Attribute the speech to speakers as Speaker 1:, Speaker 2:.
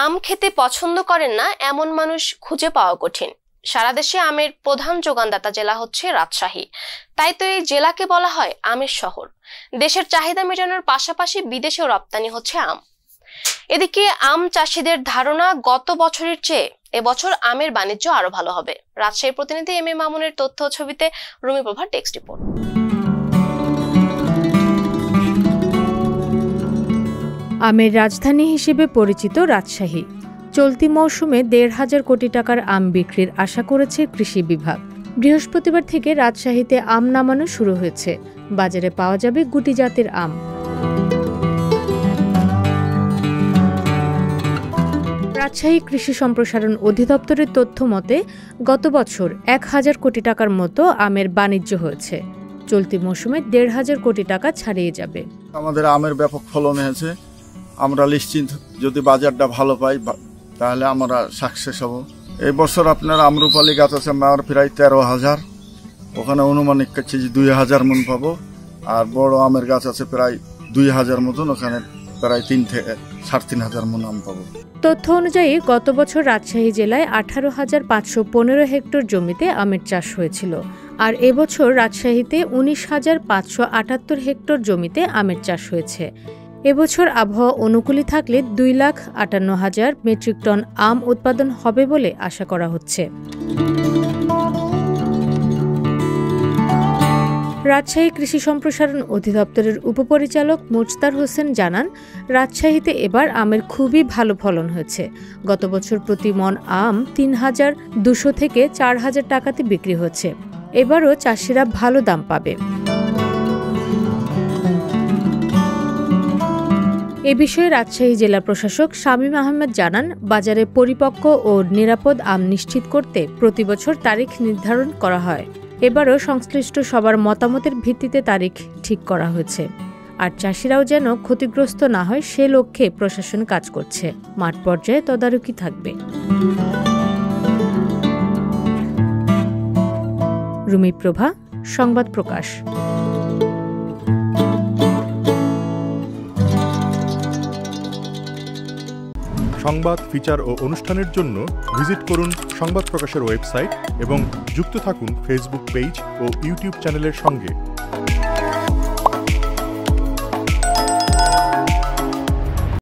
Speaker 1: আম খেতে পছন্দ করেন না এমন মানুষ খুঁজে পাওয়া কঠিন। সারা দেশে আমের প্রধান যোগানদাতা জেলা হচ্ছে রাজশাহী, তাই তো এই জেলাকে বলা হয় আমের শহর। দেশের চাহিদা মেটানোর পাশাপাশি বিদেশেও রপ্তানি হচ্ছে আম। এদিকে আম চাষিদের ধারণা গত বছরের চেয়ে এবছর আমের বাণিজ্য আরো ভালো হবে। রাজশাহীর প্রতিনিধি এম এ মামুনের তথ্য ছবিতে রুমি প্রভার টেক্সট রিপোর্ট।
Speaker 2: আমের রাজধানী হিসেবে পরিচিত রাজশাহী চলতি মৌসুমে ১,৫০০ কোটি টাকার আম বিক্রির আশা করেছে কৃষি বিভাগ। বৃহস্পতিবার থেকে রাজশাহীতে আম নামানো শুরু হয়েছে। বাজারে পাওয়া যাবে গুটি জাতের আম। রাজশাহী কৃষি সম্প্রসারণ অধিদপ্তরের তথ্য মতে গত বছর ১,০০০ কোটি টাকার মতো আমের বাণিজ্য হয়েছে। চলতি মৌসুমে ১,৫০০ কোটি টাকা ছাড়িয়ে যাবে।
Speaker 3: আমাদের আমের ব্যাপক ফলন হয়েছে। আমরা নিশ্চিন্ত যদি বাজারটা ভালো পাই তাহলে আমরা সাকসেস হব। এই বছর আপনার আমরুপালি গাছ আছে আমার প্রায় ১৩,০০০, ওখানে অনুমানিক কাছে ২,০০০ মন পাবো। আর বড় আমের গাছ আছে প্রায় ২,০০০ মতন, ওখানে প্রায় ৩ থেকে ৩,৫০০ মন আম পাবো।
Speaker 2: তথ্য অনুযায়ী গত বছর রাজশাহী জেলায় ১৮,৫১৫ হেক্টর জমিতে আমের চাষ হয়েছিল, আর এবছর রাজশাহীতে ১৯,৫৭৮ হেক্টর জমিতে আমের চাষ হয়েছে। এবছর আবহাওয়া অনুকূলে থাকলে ২,৫৮,০০০ মেট্রিক টন আম উৎপাদন হবে বলে আশা করা হচ্ছে। রাজশাহী কৃষি সম্প্রসারণ অধিদপ্তরের উপপরিচালক মোজতার হোসেন জানান, রাজশাহীতে এবার আমের খুবই ভালো ফলন হয়েছে। গত বছর প্রতি মন আম ৩,২০০ থেকে ৪,০০০ টাকাতে বিক্রি হচ্ছে। এবারও চাষিরা ভালো দাম পাবে। এ বিষয়ে রাজশাহী জেলা প্রশাসক শামীম আহমেদ জানান, বাজারে পরিপক্ক ও নিরাপদ আম নিশ্চিত করতে প্রতিবছর তারিখ নির্ধারণ করা হয়। এবারও সংশ্লিষ্ট সবার মতামতের ভিত্তিতে তারিখ ঠিক করা হয়েছে। আর চাষিরাও যেন ক্ষতিগ্রস্ত না হয় সে লক্ষ্যে প্রশাসন কাজ করছে। মাঠ পর্যায়ে তদারকি থাকবে। রুমি প্রভা, সংবাদ প্রকাশ।
Speaker 4: সংবাদ, ফিচার ও অনুষ্ঠানের জন্য ভিজিট করুন সংবাদ প্রকাশের ওয়েবসাইট এবং যুক্ত থাকুন ফেসবুক পেজ ও ইউটিউব চ্যানেলের সঙ্গে।